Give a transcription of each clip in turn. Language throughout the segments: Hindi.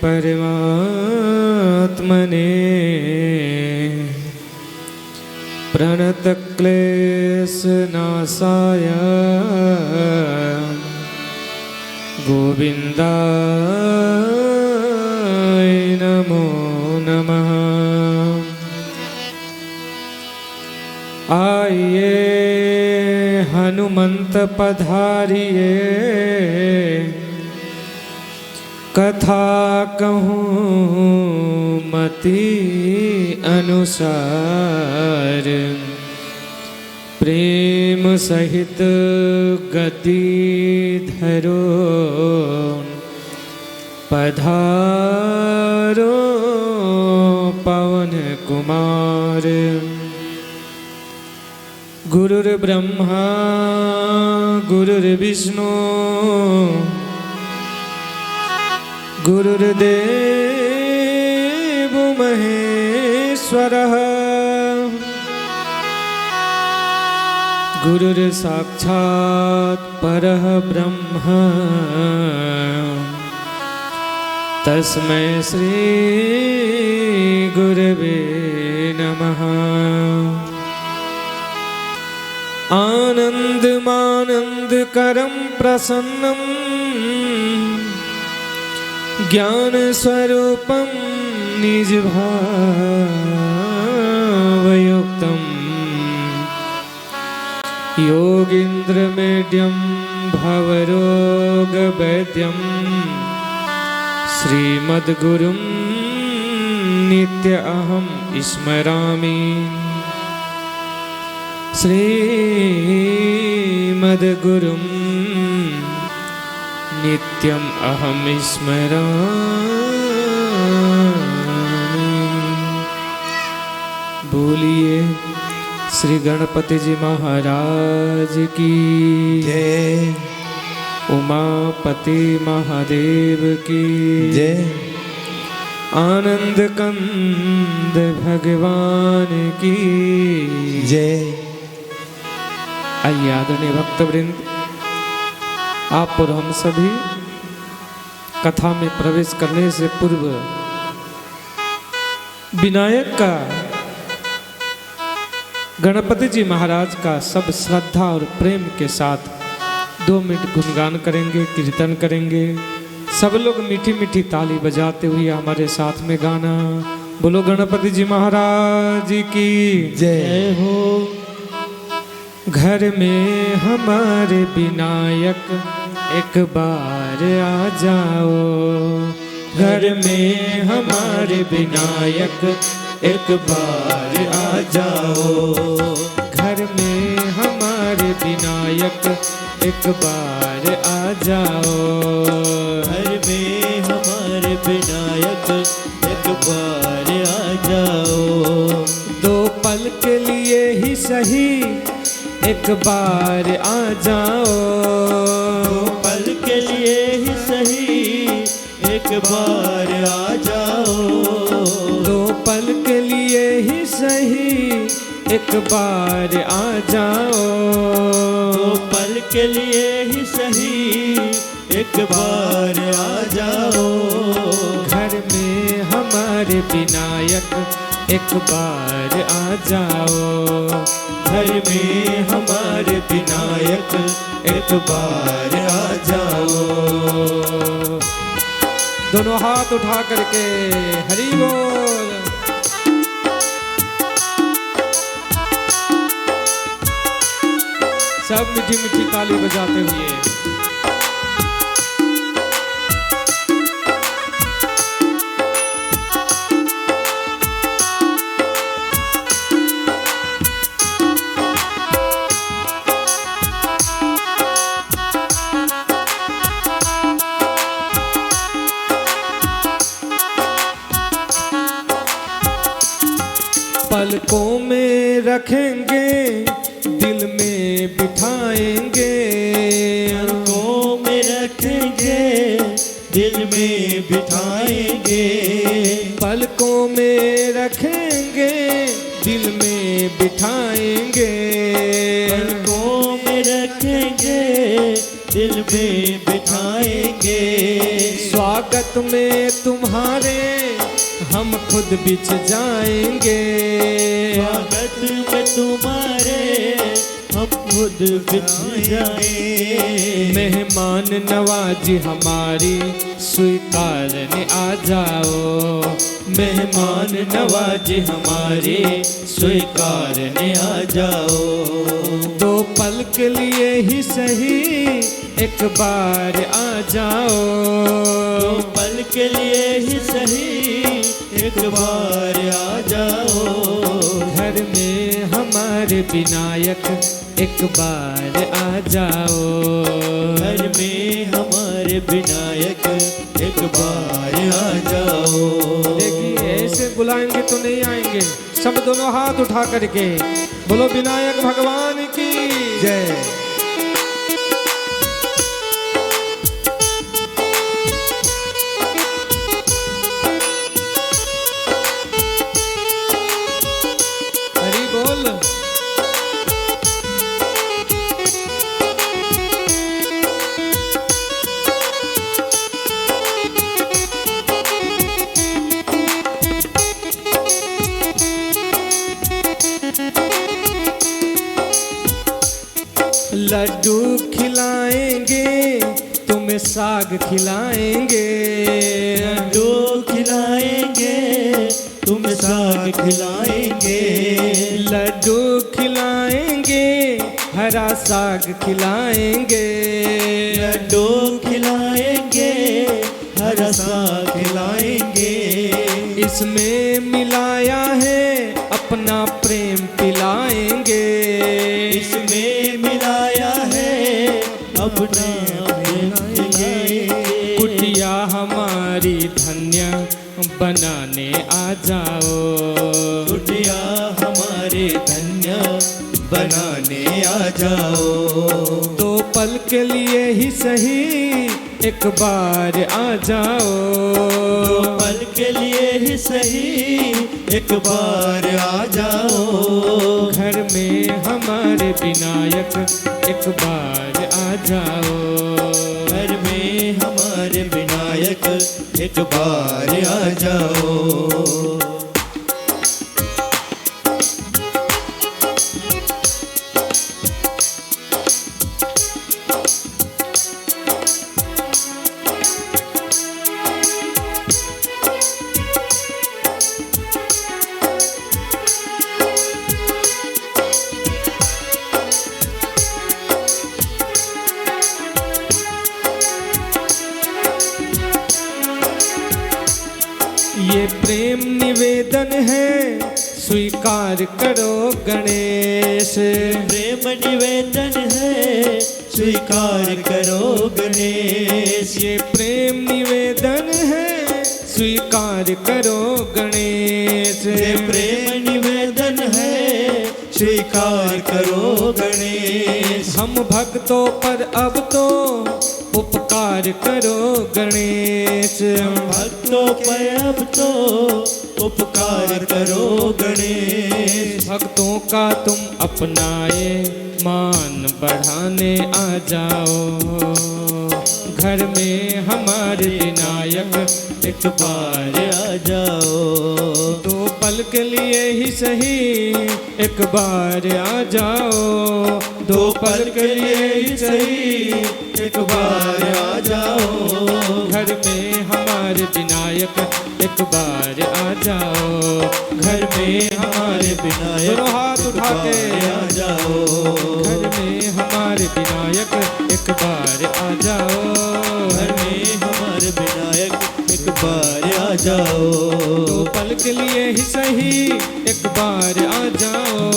परमात्मने प्रणतक्लेशनाशाय गोविन्दाय नमो नमः। आइए हनुमंत पधारिए, कथा कहूँ मति अनुसार, प्रेम सहित गति धरो पधारो पवन कुमार। गुरुर्ब्रह्मा गुरुर्विष्णु गुरुर्देव महेश्वरः, गुरुर्साक्षात् परः ब्रह्म, तस्मै श्री गुरवे नमः। आनन्दमानन्दकरं प्रसन्नं ज्ञानस्वरूपं निजभावयुक्तं, योगीन्द्रमेड्यं भवरोगवैद्यं, श्रीमद्गुरुं नित्य अहं स्मरामि। श्रीमद्गुरुं नित्यम् अहं स्मरामि। बोलिए श्री गणपति जी महाराज की जय, उमापति महादेव की जय, आनंद कंद भगवान की जय। आइए आदरणीय भक्तवृंद, आप और हम सभी कथा में प्रवेश करने से पूर्व विनायक का, गणपति जी महाराज का सब श्रद्धा और प्रेम के साथ 2 मिनट गुणगान करेंगे, कीर्तन करेंगे। सब लोग मीठी मीठी ताली बजाते हुए हमारे साथ में गाना। बोलो गणपति जी महाराज की जय हो। घर में हमारे विनायक एक बार आ जाओ, घर में हमारे विनायक एक बार आ जाओ, घर में हमारे विनायक एक बार आ जाओ, घर में हमारे विनायक एक बार आ जाओ। 2 पल के लिए ही सही एक बार आ जाओ, 2 पल के लिए ही सही एक बार आ जाओ, 2 पल के लिए ही सही एक बार आ जाओ, 2 पल के लिए ही सही एक बार आ जाओ। घर में हमारे विनायक एक बार आ जाओ, घर में हमारे विनायक एक बार आ जाओ। दोनों हाथ उठा करके हरि बोल। सब मीठी मीठी ताली बजाते हुए पलकों में रखेंगे, दिल में बिठाएंगे, पलकों में रखेंगे, दिल में बिठाएंगे, पलकों में रखेंगे, दिल में बिठाएंगे, पलकों में रखेंगे, दिल में बिठाएंगे। स्वागत में तुम्हारे हम खुद बिछ जाएंगे। स्वागत में तुम्हारे हम खुद बिछ जाएंगे। मेहमान नवाजी हमारी स्वीकारने आ जाओ। मेहमान नवाजी हमारी स्वीकारने आ जाओ। दो पल के लिए ही सही एक बार आ जाओ। दो पल के लिए ही सही एक बार आ जाओ। घर में हमारे विनायक एक बार आ जाओ। घर में हमारे विनायक एक बार आ जाओ। देखिए ऐसे बुलाएंगे तो नहीं आएंगे। सब दोनों हाथ उठा करके बोलो विनायक भगवान की जय। हरि बोल। लड्डू खिलाएंगे तुम्हें साग खिलाएंगे। लड्डू खिलाएंगे तुम्हें साग खिलाएंगे। लड्डू खिलाएंगे हरा साग खिलाएंगे। लड्डू खिलाएंगे हरा साग खिलाएंगे। इसमें मिलाया है अपना प्रेम पिलाएंगे। इसमें मिलाया है अपना प्रेम पिलाएंगे। कुटिया हमारी धन्य बनाने आ जाओ। कुटिया हमारे धन्य बनाने आ जाओ। दो पल के लिए ही सही एक बार आ जाओ। दो पल के लिए ही सही एक बार आ जाओ। घर में हमारे विनायक एक बार आ जाओ। घर में हमारे विनायक एक बार आ जाओ। ये प्रेम निवेदन है स्वीकार करो गणेश। प्रेम निवेदन है स्वीकार करो गणेश। ये प्रेम निवेदन है स्वीकार करो गणेश। ये प्रेम निवेदन है स्वीकार करो गणेश। हम भक्तों पर अब तो उपकार करो गणेश। हम भक्तों पर अब तो उपकार करो गणेश। भक्तों का तुम अपनाए मान बढ़ाने आ जाओ। घर में हमारे विनायक एक बार आ जाओ। दो पल के लिए ही सही एक बार आ जाओ। दो पल के लिए ही सही एक बार आ जाओ। घर में हमारे विनायक एक बार आ जाओ। घर में हमारे विनायक दोनों हाथ उठा के आ जाओ। घर में हमारे विनायक एक बार आ जाओ। घर में हमारे विनायक एक बार आ जाओ। दो पल के लिए ही सही एक बार आ जाओ।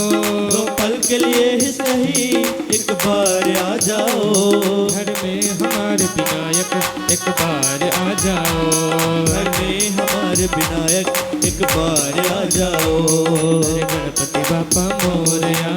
दो पल के लिए ही सही एक बार आ जाओ। घर में हमारे विनायक एक बार आ जाओ। घर में हमारे विनायक एक बार आ जाओ। अरे गणपति बापा मोरया।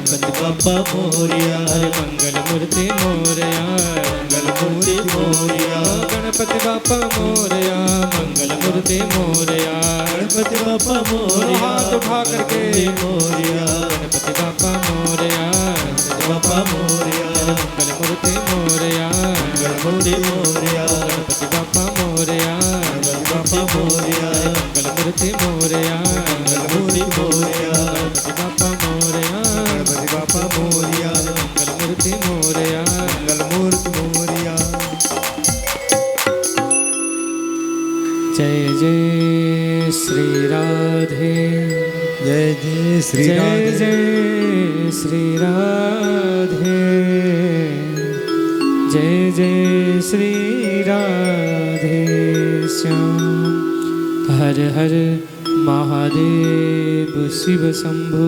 गणपति बापा मोरया। अरे मंगल मूर्ति मोरया। मंगल मूर्ति मोरया। गणपति बापा मोरया। मंगल मूर्ति मोरया। गणपति बापा मोरया। हाथ उठा करके मोरया। गणपति बापा मोरया। गणपति बापा मोरया। मंगल मूर्ति मोरया। मंगल मूर्ति मोरया। गणपति बापा मोरया। जय श्री राधे, जय जय श्री जय राधे, जय श्री राधे, जय जय श्री राधे श्याम। हर हर महादेव शिव शंभु।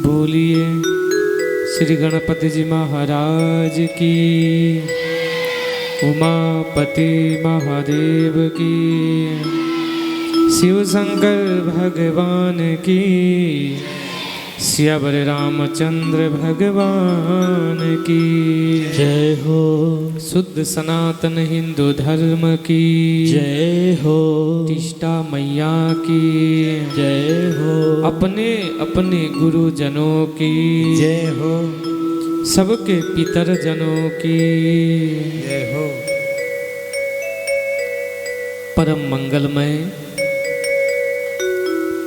बोलिए श्री गणपति जी महाराज की, उमापति महादेव की, शिव शंकर भगवान की, सियावर रामचंद्र भगवान की जय हो। शुद्ध सनातन हिंदू धर्म की जय हो। तिष्ठा मैया की जय हो। अपने अपने गुरुजनों की जय हो। सबके पितर जनों की जय हो। परम मंगलमय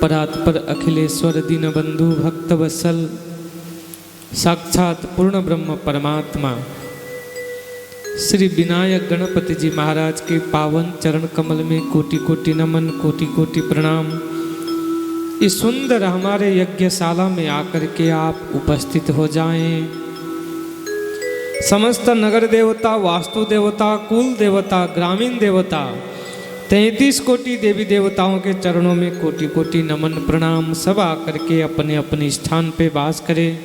परात्पर अखिलेश्वर दीनबंधु भक्तवत्सल साक्षात पूर्ण ब्रह्म परमात्मा श्री विनायक गणपति जी महाराज के पावन चरण कमल में कोटि कोटि नमन, कोटि कोटि प्रणाम। इस सुंदर हमारे यज्ञशाला में आकर के आप उपस्थित हो जाएं। समस्त नगर देवता, वास्तु देवता, कुल देवता, ग्रामीण देवता, 33 कोटि देवी देवताओं के चरणों में कोटि कोटि नमन प्रणाम। सब आकर के अपने अपने स्थान पे वास करें।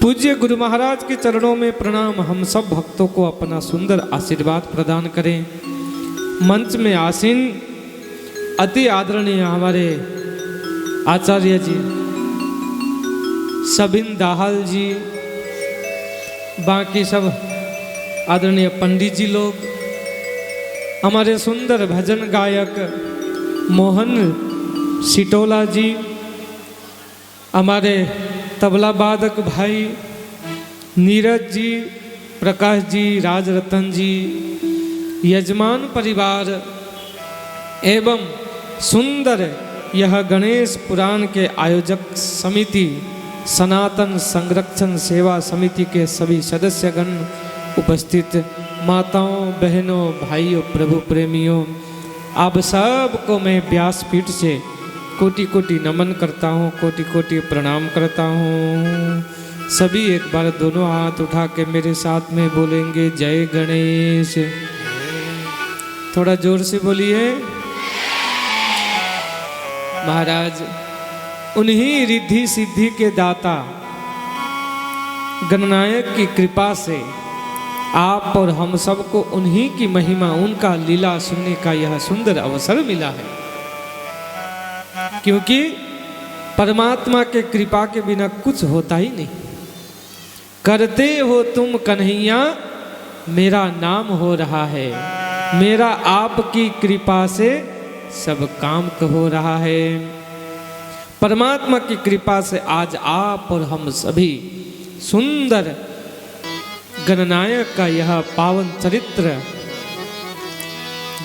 पूज्य गुरु महाराज के चरणों में प्रणाम। हम सब भक्तों को अपना सुंदर आशीर्वाद प्रदान करें। मंच में आसीन अति आदरणीय हमारे आचार्य जी सबिन दाहाल जी, बाकी सब आदरणीय पंडित जी लोग, हमारे सुंदर भजन गायक मोहन सिटोला जी, हमारे तबला वादक भाई नीरज जी, प्रकाश जी, राजरतन जी, यजमान परिवार एवं सुंदर यह गणेश पुराण के आयोजक समिति, सनातन संरक्षण सेवा समिति के सभी सदस्यगण, उपस्थित माताओं, बहनों, भाइयों, प्रभु प्रेमियों, आप सबको मैं व्यासपीठ से कोटि कोटि नमन करता हूँ, कोटि कोटि प्रणाम करता हूँ। सभी एक बार दोनों हाथ उठा के मेरे साथ में बोलेंगे जय गणेश। थोड़ा जोर से बोलिए। महाराज उन्हीं रिद्धि सिद्धि के दाता गणनायक की कृपा से आप और हम सबको उन्हीं की महिमा, उनका लीला सुनने का यह सुंदर अवसर मिला है। क्योंकि परमात्मा के कृपा के बिना कुछ होता ही नहीं। करते हो तुम कन्हैया मेरा नाम हो रहा है, मेरा आपकी कृपा से सब काम हो रहा है। परमात्मा की कृपा से आज आप और हम सभी सुंदर गणनायक का यह पावन चरित्र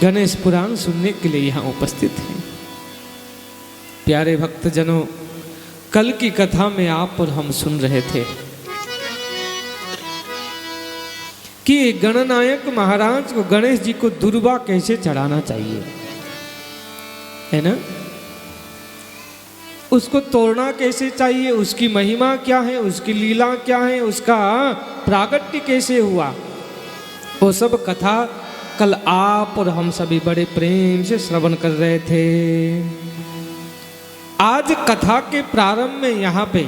गणेश पुराण सुनने के लिए यहाँ उपस्थित हैं। प्यारे भक्तजनों, कल की कथा में आप और हम सुन रहे थे कि गणनायक महाराज को, गणेश जी को दुर्वा कैसे चढ़ाना चाहिए, है ना? उसको तोड़ना कैसे चाहिए, उसकी महिमा क्या है, उसकी लीला क्या है, उसका प्रागट्य कैसे हुआ, वो सब कथा कल आप और हम सभी बड़े प्रेम से श्रवण कर रहे थे। आज कथा के प्रारंभ में यहाँ पे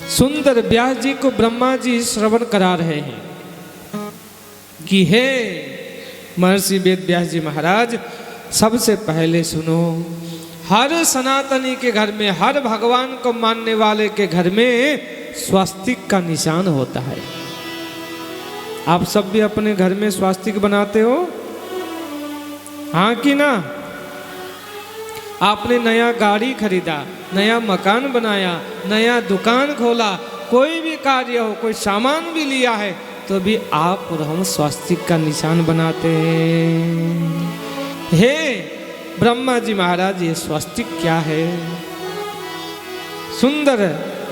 सुंदर व्यास जी को ब्रह्मा जी श्रवण करा रहे हैं कि हे महर्षि वेद व्यास जी महाराज, सबसे पहले सुनो, हर सनातनी के घर में, हर भगवान को मानने वाले के घर में स्वास्तिक का निशान होता है। आप सब भी अपने घर में स्वास्तिक बनाते हो, हाँ कि ना? आपने नया गाड़ी खरीदा, नया मकान बनाया, नया दुकान खोला, कोई भी कार्य हो, कोई सामान भी लिया है, तो भी आप और हम स्वास्तिक का निशान बनाते हैं। हे ब्रह्मा जी महाराज, ये स्वास्तिक क्या है? सुंदर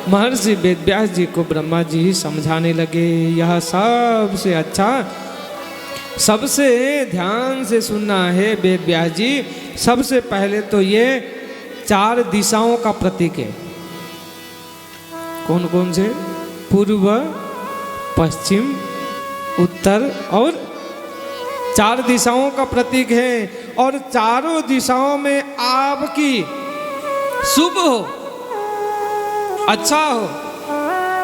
महर्षि वेद व्यास जी को ब्रह्मा जी समझाने लगे। यह सबसे अच्छा सबसे ध्यान से सुनना है वेद व्यास जी। सबसे पहले तो ये 4 दिशाओं का प्रतीक है। कौन कौन से? पूर्व, पश्चिम, उत्तर और 4 दिशाओं का प्रतीक है। और चारों दिशाओं में आपकी शुभ हो, अच्छा हो,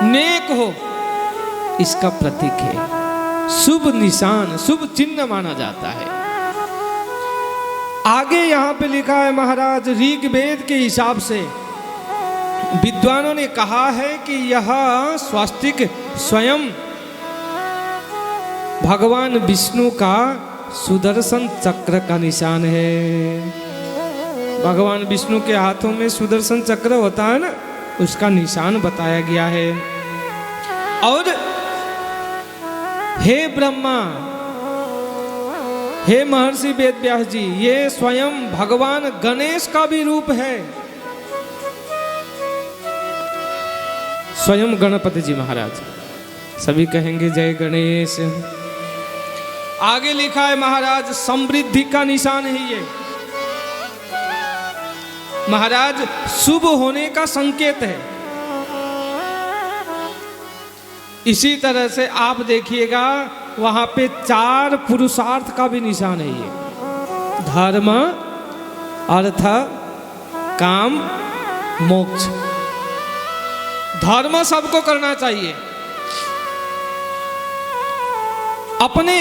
नेक हो, इसका प्रतीक है। शुभ निशान, शुभ चिन्ह माना जाता है। आगे यहाँ पे लिखा है महाराज, ऋग्वेद के हिसाब से विद्वानों ने कहा है कि यह स्वास्तिक स्वयं भगवान विष्णु का सुदर्शन चक्र का निशान है। भगवान विष्णु के हाथों में सुदर्शन चक्र होता है ना, उसका निशान बताया गया है। और हे ब्रह्मा, हे महर्षि वेद व्यास जी, ये स्वयं भगवान गणेश का भी रूप है। स्वयं गणपति जी महाराज, सभी कहेंगे जय गणेश। आगे लिखा है महाराज, समृद्धि का निशान है ये महाराज, शुभ होने का संकेत है। इसी तरह से आप देखिएगा वहां पे 4 पुरुषार्थ का भी निशान है ये, धर्म, अर्थ, काम, मोक्ष। धर्म सबको करना चाहिए। अपने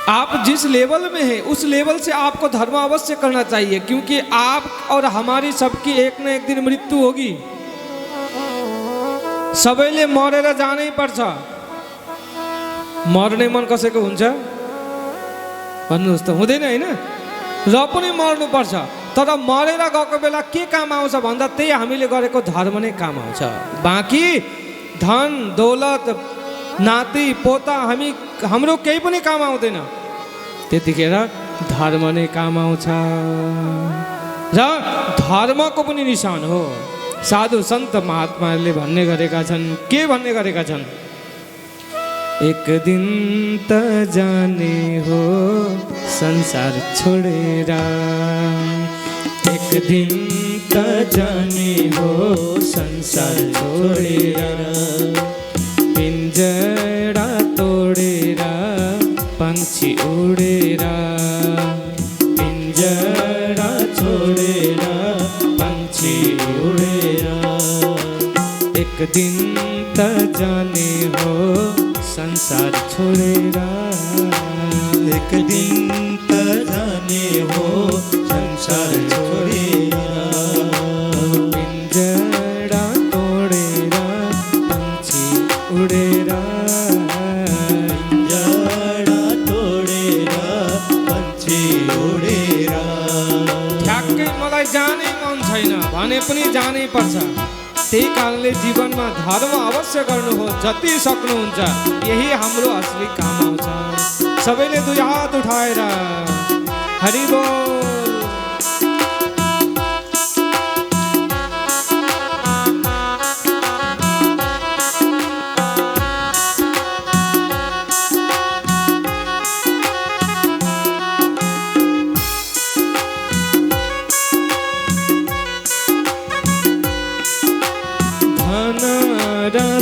आप जिस लेवल में है उस लेवल से आपको धर्म अवश्य करना चाहिए, क्योंकि आप और हमारी सबकी एक न एक दिन मृत्यु होगी। सबैले मरेर जानै पर्छ। मर्ने मन कसैको हुन्छ भन्नुहोस् त? हुँदैन हैन? र पनि मर्नुपर्छ। तर मरेर गएको बेला के काम आउँछ भन्दा त्यही हामीले गरेको धर्म नै काम आउँछ। बाँकी धन दौलत नाति पोता हाम्रो केही पनि काम आउँदैन। त्यतिखेर धर्म नै काम आउँछ र धर्मको पनि निशान हो। साधु सन्त महात्माहरूले भन्ने गरेका छन्, के भन्ने गरेका छन्? एक दिन त जाने हो संसार छोडेर, एक दिन त जाने हो संसार छोडेर, पिंजरा तोडेर पंछी उडेर, पिंजरा छोडेर पंछी उडेर, एक दिन त जाने हो संसार छोडेर, एक दिन त जाने हो संसार छोडेर, पिंजरा तोडेर पंछी उडेर, पिंजरा तोडेर पंछी उडेर। ठ्याक्कै मलाई जानै मन छैन भने पनि जानै पर्छ। त्यही कारणले जीवनमा धर्म अवश्य गर्नु हो, जति सक्नुहुन्छ। यही हाम्रो असली काम आउँछ। सबैले 2 हात उठाएर हरि बोल।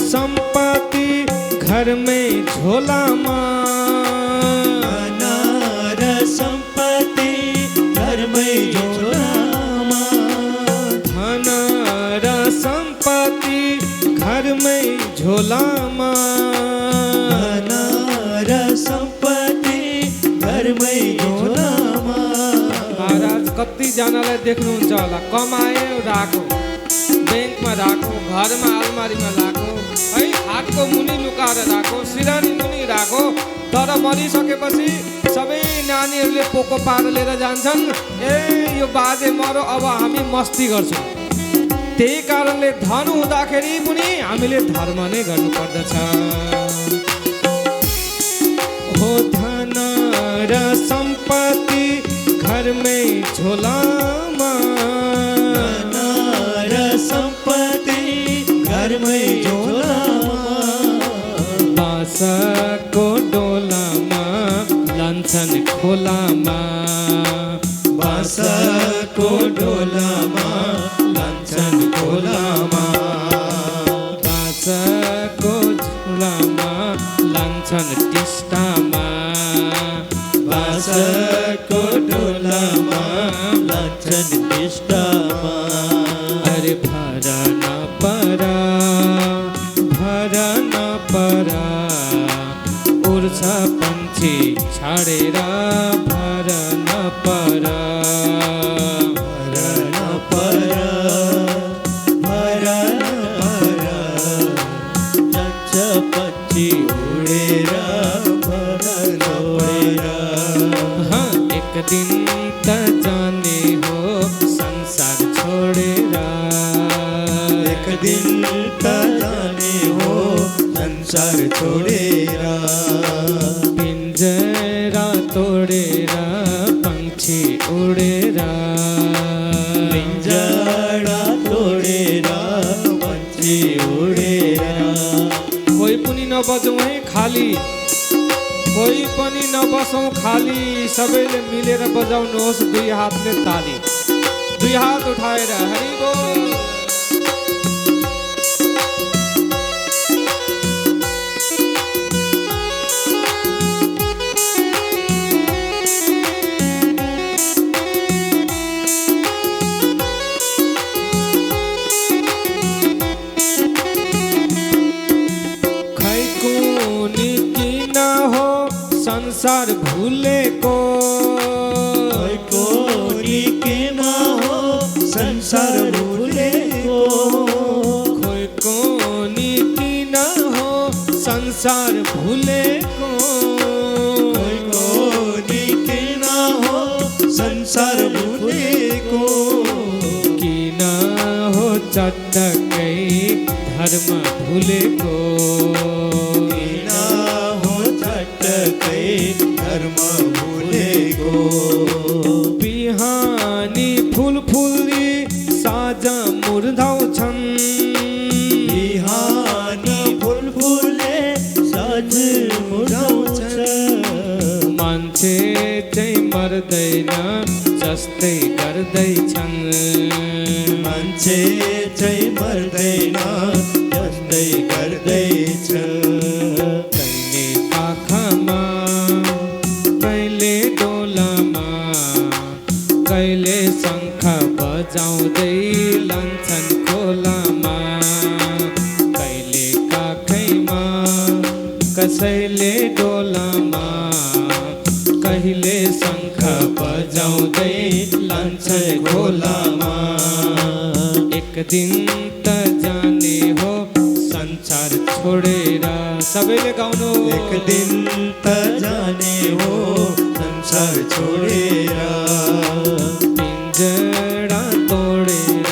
संपत्ति घर में झोलामा, अनार संपत्ति घर में झोलामा, धन र संपत्ति घर में झोलामा, अनार संपत्ति घर में झोलामा। महाराज कतिजनालाई देख्नुहुन्छ होला, कमायो राखो, ब्याङ्कमा राखो, घरमा अलमारीमा राखो, है हातको मुनि लुकाएर राखो, सिरानी मुनि राखो। तर मरिसकेपछि सबै नानीहरूले पोको पार लिएर जान्छन्। ए यो बाजे मरो, अब हामी मस्ती गर्छौँ। त्यही कारणले धन हुँदाखेरि पनि हामीले धर्म नै गर्नुपर्दछ। हो धन र सम्पत्ति घरमै झोलामा, संपत्ति घर में झोलामा, बाँसको डोलामा लान्छन् खोलामा बाँसको डोलामा लान्छन् खोलामा बाँसको झोलामा लान्छन् टिस्टामा बाँसको डोलामा लान्छन् टिस्टामा अरे भर न परा उड्छ पन्छी छाडेर भर न परा जान्छ पक्षी उडेर भरन उडेर एक दिन त जाने हो संसार छोडेर एक दिन त जाने हो संसार छोडेर पिंजरा तोडेर पंक्षी उडेर पिंजरा तोडेर पंक्षी उडेर कोही पनि नबजौँ है खाली कोही पनि नबसौँ खाली सबैले मिलेर बजाउनुहोस् दुई हातले ताली दुई हात उठाएर हरि बोल संसार भूलेको कोई किन हो संसार भूलेको कोही कोनी किन हो संसार भूलेको कोई कोनी किन हो संसार भूलेको किन हो चटकै धर्म भूलेको किन हो चटकै धर्म भूलेको बिहानी फुलफुली साझा मुर्दाउँछन् बिहानी फुलफुले साझ मुर्दाउँछ मान्छे चाहिँ मर्दैन जस्तै गर्दैछन् मान्छे चाहिँ मर्दैन जस्तै गर्दैछ कहिले आँखामा कहिले डोलामा कहिले शङ्ख बजाउँदै लान्छन् खोलामा कहिले काखैमा कसैले डोलामा कहिले शङ्ख बजाउँदै लान्छन् खोलामा एक दिन त जाने हो संसार छोडेर सबैले गाउनु एक दिन त जाने हो संसार छोडेर पिंजरा तोडेर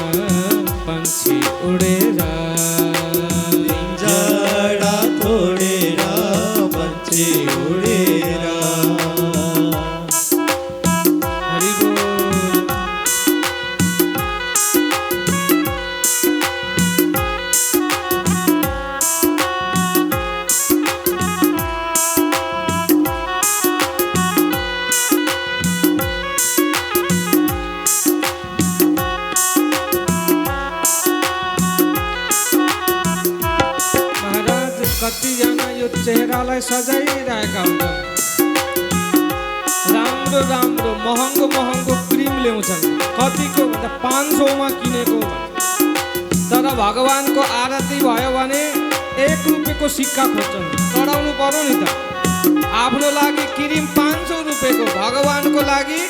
पंक्षी उडेर पिंजरा तोडेर पंक्षी उडेर हरि बोल कतिजना यो चेहरालाई सजाइरहेका हुन्छन् राम्रो राम्रो महँगो महँगो क्रिम ल्याउँछन् कतिको भन्दा 500मा किनेको तर भगवानको आरती भयो भने 1 रुपियाँको सिक्का खोज्छन् चढाउनु पर्यो नि त आफ्नो लागि क्रिम 500 रुपियाँको भगवानको लागि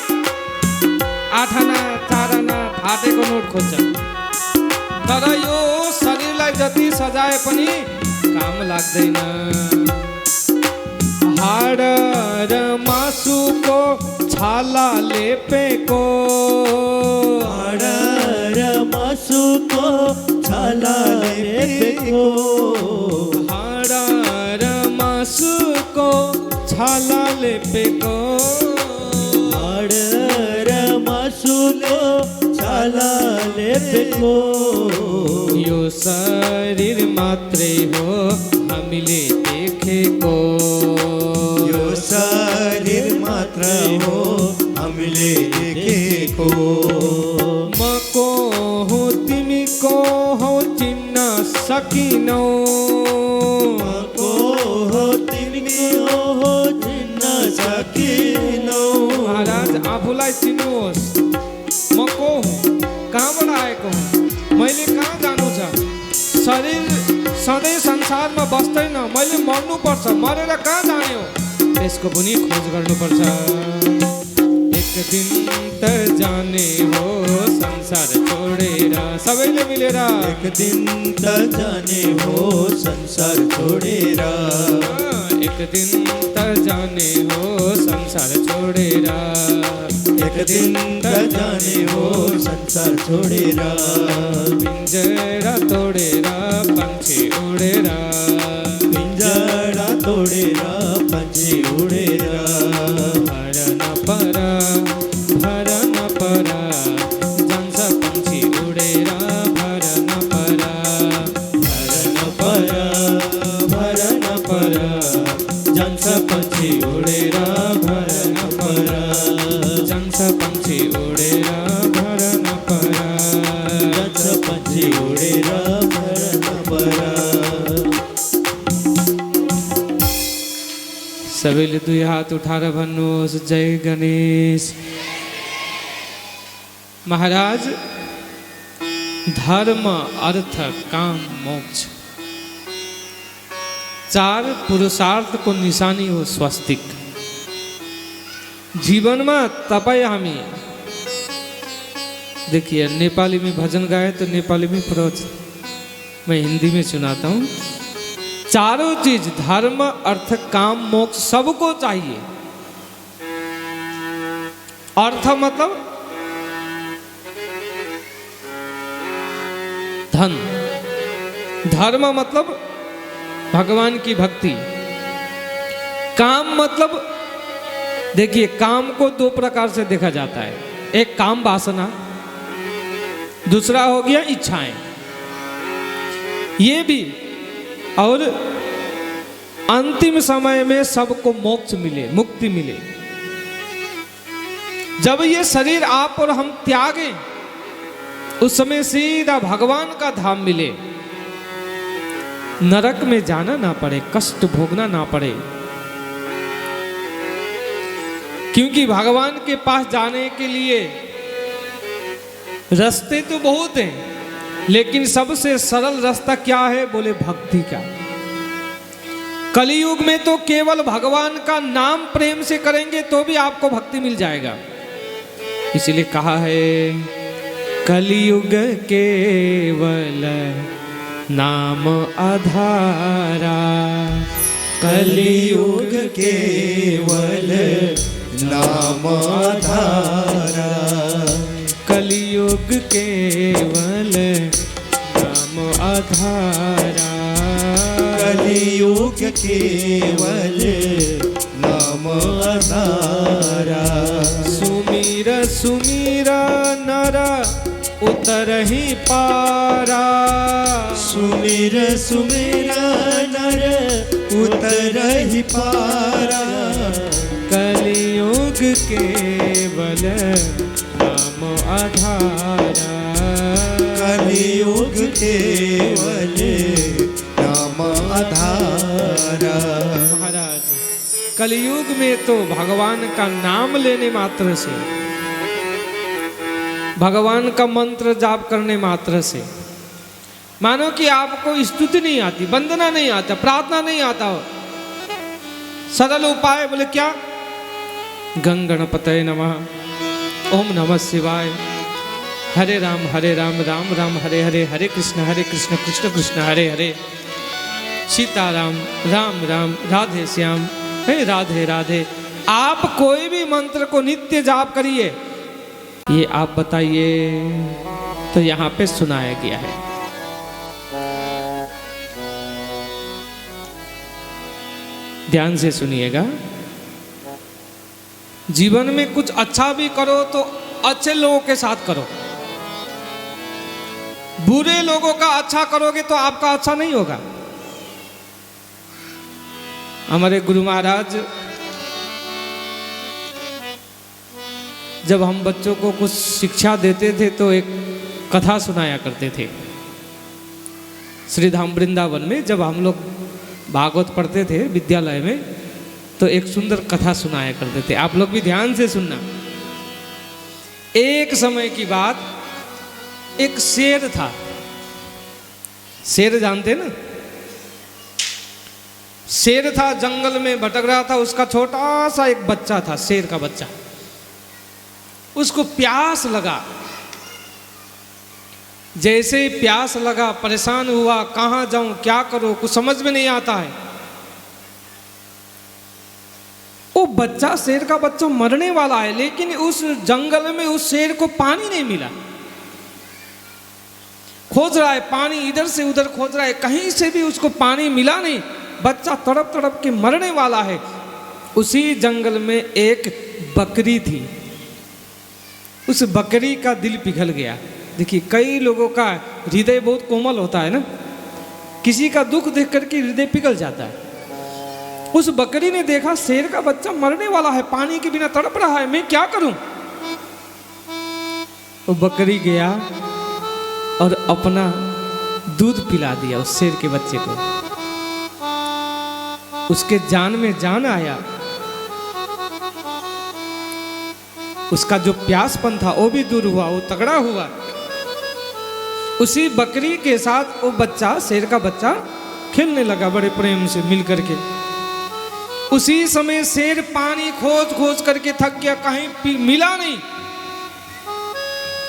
8 आना 4 आना फाटेको नोट खोज्छन् तर यो शरीरलाई जति सजाए पनि काम लाग्दैन हाड र मासुको छाला लेपेको हाड र मासुको छाला लेपेको हाड र मासुको छाला लेपेको हाड र मासुको छाला लेपेको यो शरीर मात्रै हो हामीले देखेको यो शरीर मात्र हो हमले लेके को मको हो तिमी को हो चिन्न सकिनौ को हो तिमीको हो चिन्न सकिनौ। महाराज आफूलाई चिन्नुहोस्, म को हुँ, कहाँबाट आएको हुँ, मैले कहाँ जानु छ। शरीर सधैँ संसारमा बस्दैन, मैले मर्नुपर्छ, मरेर कहाँ जाने हो त्यसको पनि खोज गर्नुपर्छ। एक दिन त जाने हो संसार छोडेर, सबैले मिलेर एक दिन त जाने हो संसार छोडेर एक दिन त जाने हो संसार छोडेर एक दिन त जाने हो संसार छोडेर पिंजरा तोडेर पंछी उडेर पिंजरा तोडेर पंछी उडेर भर न पर जान्छ पंछी उडेर भर न पर जान्छ पंछी उडेर भर न पर जान्छ पंछी उडेर भर न पर जान्छ पंछी उडेर भर न पर। सबैले दुई हात उठाएर भन्नुहोस् जय गणेश। महाराज, धर्म अर्थ काम मोक्ष चार पुरुषार्थको निशानी हो स्वस्तिक। जीवनमा तपाईँ हामी, देखिए नेपाली में भजन गाए तो नेपाली में प्रवचन, मैं हिंदी में सुनाता हूँ। चारों चीज धर्म अर्थ काम मोक्ष सबको चाहिए। अर्थ मतलब धन, धर्म मतलब भगवान की भक्ति, काम मतलब देखिए काम को दो प्रकार से देखा जाता है, एक काम वासना, दूसरा हो गया इच्छाएं। ये भी, और अंतिम समय में सबको मोक्ष मिले, मुक्ति मिले। जब ये शरीर आप और हम त्यागें उस समय सीधा भगवान का धाम मिले, नरक में जाना ना पड़े, कष्ट भोगना ना पड़े। क्योंकि भगवान के पास जाने के लिए रास्ते तो बहुत हैं, लेकिन सबसे सरल रास्ता क्या है बोले भक्ति का। कलियुग में तो केवल भगवान का नाम प्रेम से करेंगे तो भी आपको भक्ति मिल जाएगा। इसीलिए कहा है कलियुग केवल नाम आधारा, कलियुग केवल नाम आधारा, कलियुग केवल नाम आधारा, कलियुग केवल नाम आधारा। सुमीर सुमीर नर उतरहि पारा, सुमिर सुमिर नर उतरहि पारा, कलियुग केवल नाम आधारा, कलियुग केवल नाम आधारा। महाराज, कलियुग में तो भगवान का नाम लेने मात्र से, भगवान का मंत्र जाप करने मात्र से, मानो कि आपको स्तुति नहीं आती, वंदना नहीं आता, प्रार्थना नहीं आता हो, सरल उपाय बोले क्या, गंगणपतये नमः, ओम नमः शिवाय, हरे राम राम राम हरे हरे, हरे कृष्ण कृष्ण कृष्ण हरे हरे, सीताराम राम राम राधे श्याम, हे राधे राधे। आप कोई भी मंत्र को नित्य जाप करिए, ये आप बताइए, तो यहाँ पे सुनाया गया है। ध्यान से सुनिएगा। जीवन में कुछ अच्छा भी करो तो अच्छे लोगों के साथ करो, बुरे लोगों का अच्छा करोगे तो आपका अच्छा नहीं होगा। हमारे गुरु महाराज जब हम बच्चों को कुछ शिक्षा देते थे तो एक कथा सुनाया करते थे। श्री धाम वृंदावन में जब हम लोग भागवत पढ़ते थे विद्यालय में तो एक सुंदर कथा सुनाया करते थे। आप लोग भी ध्यान से सुनना। एक समय की बात, एक शेर था। शेर जानते ना? शेर था, जंगल में भटक रहा था। उसका छोटा सा एक बच्चा था, शेर का बच्चा। उसको प्यास लगा। जैसे ही प्यास लगा, परेशान हुआ, कहाँ जाऊं, क्या करूं, कुछ समझ में नहीं आता है। वो बच्चा, शेर का बच्चा मरने वाला है, लेकिन उस जंगल में उस शेर को पानी नहीं मिला। खोज रहा है पानी, इधर से उधर खोज रहा है, कहीं से भी उसको पानी मिला नहीं। बच्चा तड़प तड़प के मरने वाला है। उसी जंगल में एक बकरी थी। उस बकरी का दिल पिघल गया। देखिए, कई लोगों का हृदय बहुत कोमल होता है ना, किसी का दुख देख करके हृदय पिघल जाता है। उस बकरी ने देखा शेर का बच्चा मरने वाला है, पानी के बिना तड़प रहा है, मैं क्या करूं। वो बकरी गया और अपना दूध पिला दिया उस शेर के बच्चे को। उसके जान में जान आया। उसका जो प्यासपन था वो भी दूर हुआ, वो तगड़ा हुआ। उसी बकरी के साथ वो बच्चा, शेर का बच्चा, खेलने लगा बड़े प्रेम से मिल करके। उसी समय शेर पानी खोज खोज करके थक गया, कहीं मिला नहीं।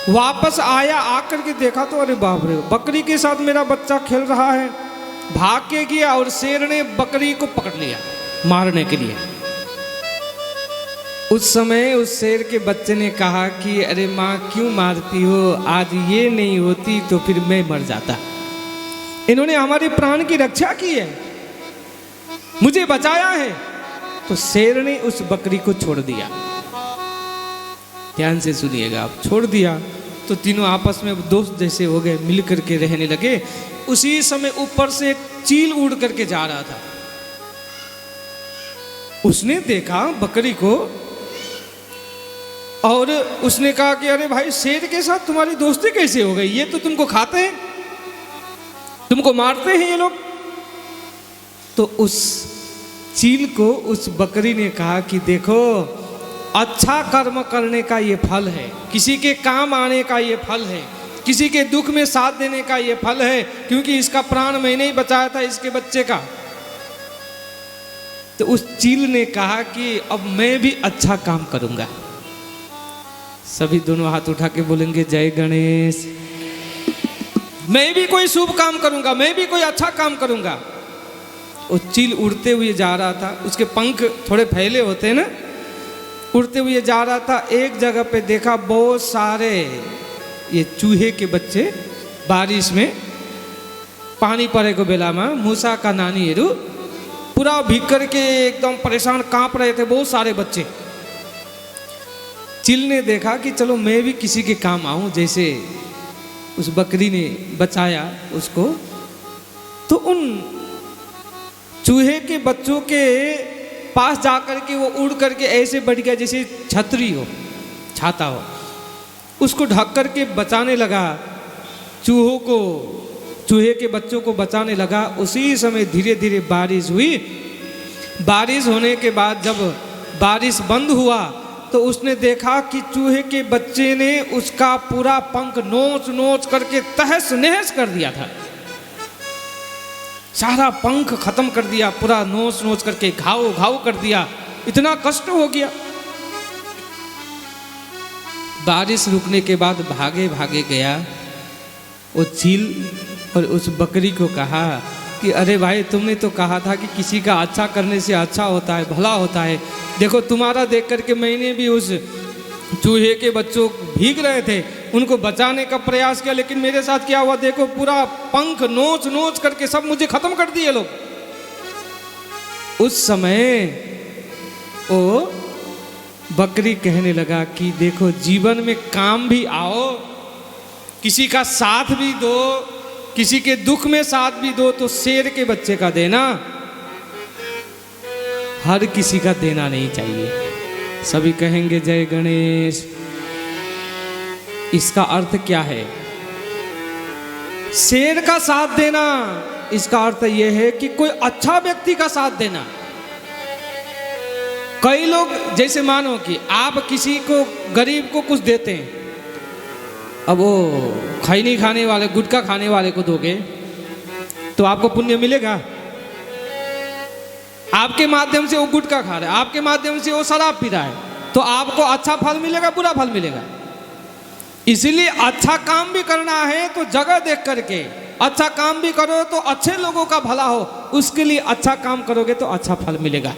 वापस आया, आकर के देखा तो अरे बाप रे, बकरी के साथ मेरा बच्चा खेल रहा है। भाग के गया और शेर ने बकरी को पकड़ लिया मारने के लिए। उस समय उस शेर के बच्चे ने कहा कि अरे माँ क्यों मारती हो, आज ये नहीं होती तो फिर मैं मर जाता। इन्होंने हमारे प्राण की रक्षा की है, मुझे बचाया है। तो शेर ने उस बकरी को छोड़ दिया। ध्यान से सुनिएगा आप। छोड़ दिया तो तीनों आपस में दोस्त जैसे हो गए, मिल करके रहने लगे। उसी समय ऊपर से एक चील उड़ करके जा रहा था। उसने देखा बकरी को और उसने कहा कि अरे भाई, शेर के साथ तुम्हारी दोस्ती कैसे हो गई? ये तो तुमको खाते हैं, तुमको मारते हैं ये लोग। तो उस चील को उस बकरी ने कहा कि देखो, अच्छा कर्म करने का ये फल है, किसी के काम आने का ये फल है, किसी के दुख में साथ देने का ये फल है, क्योंकि इसका प्राण मैंने ही बचाया था, इसके बच्चे का। तो उस चील ने कहा कि अब मैं भी अच्छा काम करूंगा। सभी दोनों हाथ उठा के बोलेंगे जय गणेश। मैं भी कोई शुभ काम करूंगा, मैं भी कोई अच्छा काम करूंगा। वो चील उड़ते हुए जा रहा था, उसके पंख थोड़े फैले होते हैं ना, उड़ते हुए जा रहा था। एक जगह पे देखा बहुत सारे ये चूहे के बच्चे बारिश में पानी परेको बेलामा मूसा का नानीहरू पूरा भीग करके एकदम परेशान कांप रहे थे, बहुत सारे बच्चे। चिल ने देखा कि चलो मैं भी किसी के काम आऊं, जैसे उस बकरी ने बचाया उसको। तो उन चूहे के बच्चों के पास जाकर के वो उड़ करके ऐसे बढ़ गया जैसे छतरी हो, छाता हो। उसको ढक करके बचाने लगा, चूहों को, चूहे के बच्चों को बचाने लगा। उसी समय धीरे धीरे बारिश हुई। बारिश होने के बाद जब बारिश बंद हुआ तो उसने देखा कि चूहे के बच्चे ने उसका पूरा पंख नोच नोच करके तहस नहस कर दिया था। सारा पंख खत्म कर दिया, पूरा नोच नोच करके घाव घाव कर दिया। इतना कष्ट हो गया। बारिश रुकने के बाद भागे भागे गया वो चील और उस बकरी को कहा कि अरे भाई, तुमने तो कहा था कि किसी का अच्छा करने से अच्छा होता है, भला होता है। देखो तुम्हारा देख करके मैंने भी उस चूहे के बच्चों भीग रहे थे, उनको बचाने का प्रयास किया, लेकिन मेरे साथ क्या हुआ देखो, पूरा पंख नोच नोच करके सब मुझे खत्म कर दिए लोग। उस समय वो बकरी कहने लगा कि देखो, जीवन में काम भी आओ, किसी का साथ भी दो, किसी के दुख में साथ भी दो, तो शेर के बच्चे का देना, हर किसी का देना नहीं चाहिए। सभी कहेंगे जय गणेश। इसका अर्थ क्या है? शेर का साथ देना, इसका अर्थ यह है कि कोई अच्छा व्यक्ति का साथ देना। कई लोग, जैसे मानो कि आप किसी को, गरीब को कुछ देते हैं, अब वो खैनी खाने वाले, गुटखा खाने वाले को दोगे तो आपको पुण्य मिलेगा? आपके माध्यम से वो गुटखा खा रहा है, आपके माध्यम से वो शराब पी रहा है, तो आपको अच्छा फल मिलेगा, बुरा फल मिलेगा? इसलिए अच्छा काम भी करना है तो जगह देख करके अच्छा काम भी करो, तो अच्छे लोगों का भला हो, उसके लिए अच्छा काम करोगे तो अच्छा फल मिलेगा।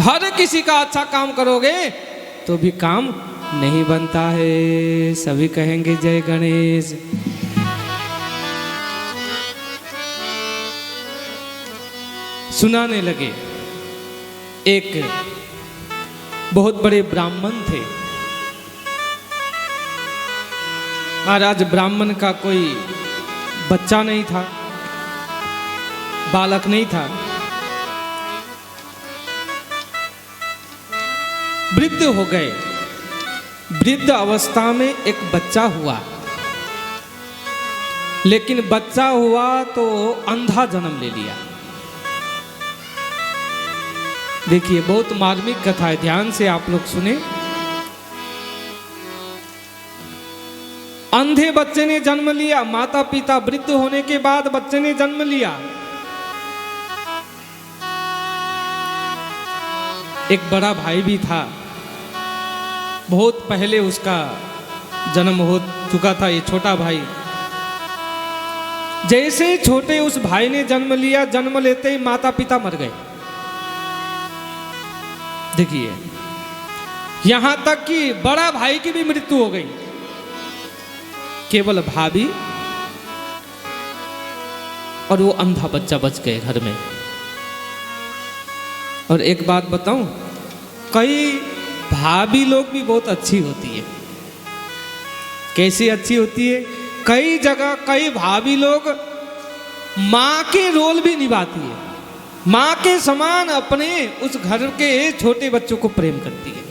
हर किसी का अच्छा काम करोगे तो भी काम नहीं बनता है। सभी कहेंगे जय गणेश। सुनाने लगे, एक बहुत बड़े ब्राह्मण थे। महाराज, ब्राह्मण का कोई बच्चा नहीं था, बालक नहीं था, वृद्ध हो गए। वृद्ध अवस्था में एक बच्चा हुआ, लेकिन बच्चा हुआ तो अंधा जन्म ले लिया। देखिए, बहुत मार्मिक कथा है, ध्यान से आप लोग सुने। अंधे बच्चे ने जन्म लिया, माता पिता वृद्ध होने के बाद बच्चे ने जन्म लिया। एक बड़ा भाई भी था, बहुत पहले उसका जन्म हो चुका था। ये छोटा भाई, जैसे ही छोटे उस भाई ने जन्म लिया, जन्म लेते ही माता पिता मर गए। देखिए, यहां तक कि बड़ा भाई की भी मृत्यु हो गई, केवल भाभी और वो अंधा बच्चा बच गए घर में। और एक बात बताऊं, कई भाभी लोग भी बहुत अच्छी होती है। कैसी अच्छी होती है? कई जगह कई भाभी लोग माँ के रोल भी निभाती है, माँ के समान अपने उस घर के छोटे बच्चों को प्रेम करती है।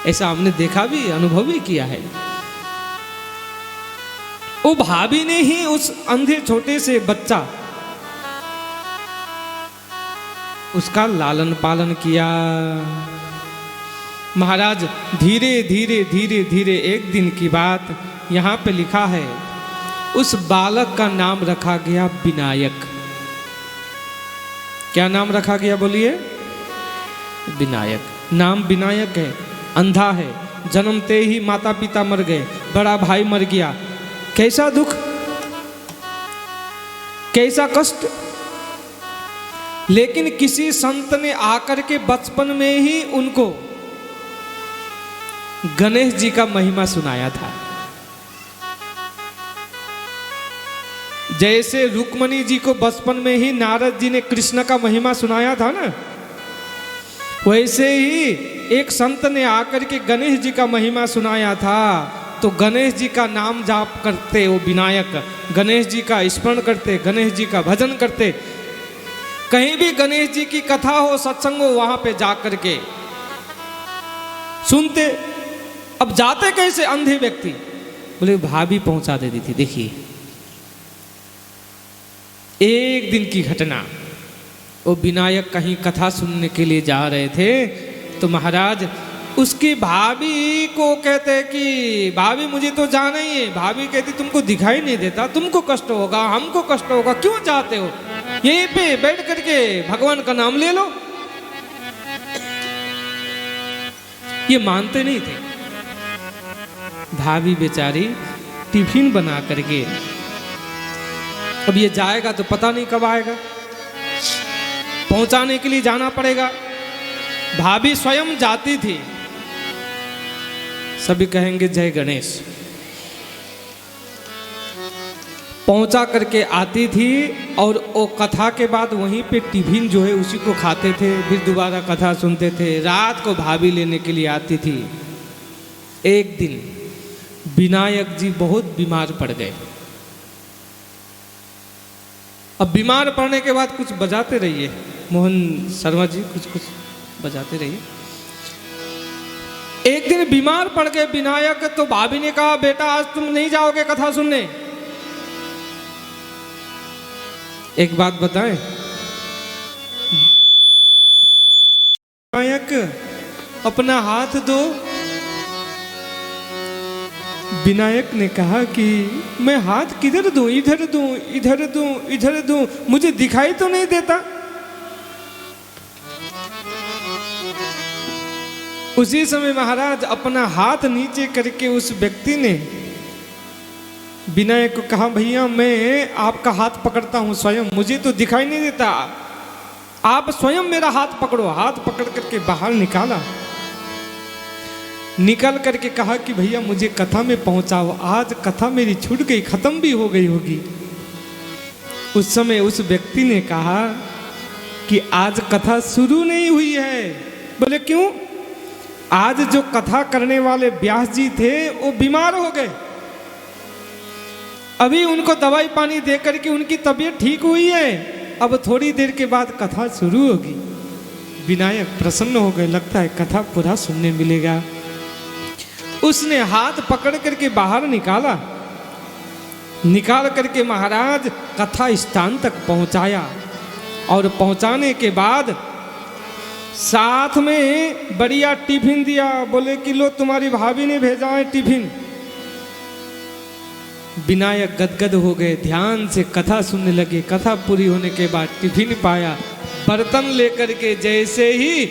ऐसा हमने देखा भी, अनुभव भी किया है। वो भाभी ने ही उस अंधे छोटे से बच्चा, उसका लालन पालन किया। महाराज, धीरे धीरे धीरे धीरे एक दिन की बात यहाँ पे लिखा है, उस बालक का नाम रखा गया विनायक। क्या नाम रखा गया बोलिए? विनायक। नाम विनायक है, अंधा है, जन्मते ही माता पिता मर गए, बड़ा भाई मर गया। कैसा दुख, कैसा कष्ट। लेकिन किसी संत ने आकर के बचपन में ही उनको गणेश जी का महिमा सुनाया था। जैसे रुक्मणी जी को बचपन में ही नारद जी ने कृष्ण का महिमा सुनाया था ना, वैसे ही एक संत ने आकर के गणेश जी का महिमा सुनाया था। तो गणेश जी का नाम जाप करते वो विनायक, गणेश जी का स्मरण करते, गणेश जी का भजन करते। कहीं भी गणेश जी की कथा हो, सत्संग हो, वहां पे जाकर के सुनते। अब जाते कैसे अंधे व्यक्ति? बोले भाभी पहुंचा देती थी। देखिए, एक दिन की घटना, वो विनायक कहीं कथा सुनने के लिए जा रहे थे, तो महाराज उसकी भाभी को कहते कि भाभी मुझे तो जाना ही है। भाभी कहती तुमको दिखाई नहीं देता, तुमको कष्ट होगा, हमको कष्ट होगा, क्यों जाते हो? यहीं पे बैठ करके भगवान का नाम ले लो। ये मानते नहीं थे। भाभी बेचारी टिफिन बना करके, अब ये जाएगा तो पता नहीं कब आएगा, पहुंचाने के लिए जाना पड़ेगा। भाभी स्वयं जाती थी। सभी कहेंगे जय गणेश। पहुंचा करके आती थी और वो कथा के बाद वहीं पे टिफिन जो है उसी को खाते थे, फिर दोबारा कथा सुनते थे। रात को भाभी लेने के लिए आती थी। एक दिन विनायक जी बहुत बीमार पड़ गए। अब बीमार पड़ने के बाद कुछ बजाते रहिए, मोहन शर्मा जी कुछ कुछ बजाते रहिए। एक दिन बीमार पड़ गए विनायक, तो भाभी ने कहा बेटा आज तुम नहीं जाओगे कथा सुनने। एक बात बताएं, विनायक अपना हाथ दो। विनायक ने कहा कि मैं हाथ किधर दूं, इधर दूं, इधर दूं, इधर दूं, मुझे दिखाई तो नहीं देता। उसी समय महाराज अपना हाथ नीचे करके उस व्यक्ति ने विनायक को कहा भैया मैं आपका हाथ पकड़ता हूं स्वयं, मुझे तो दिखाई नहीं देता, आप स्वयं मेरा हाथ पकड़ो। हाथ पकड़ करके बाहर निकाला, निकल करके कहा कि भैया मुझे कथा में पहुंचाओ, आज कथा मेरी छूट गई, खत्म भी हो गई होगी। उस समय उस व्यक्ति ने कहा कि आज कथा शुरू नहीं हुई है। बोले क्यों? आज जो कथा करने वाले व्यास जी थे वो बीमार हो गए, अभी उनको दवाई पानी दे करके उनकी तबीयत ठीक हुई है, अब थोड़ी देर के बाद कथा शुरू होगी। विनायक प्रसन्न हो गए, लगता है कथा पूरा सुनने मिलेगा। उसने हाथ पकड़ करके बाहर निकाला, निकाल करके महाराज कथा स्थान तक पहुंचाया, और पहुंचाने के बाद साथ में बढ़िया टिफिन दिया। बोले कि लो तुम्हारी भाभी ने भेजा है टिफिन। विनायक गदगद हो गए, ध्यान से कथा सुनने लगे। कथा पूरी होने के बाद टिफिन पाया, बर्तन लेकर के जैसे ही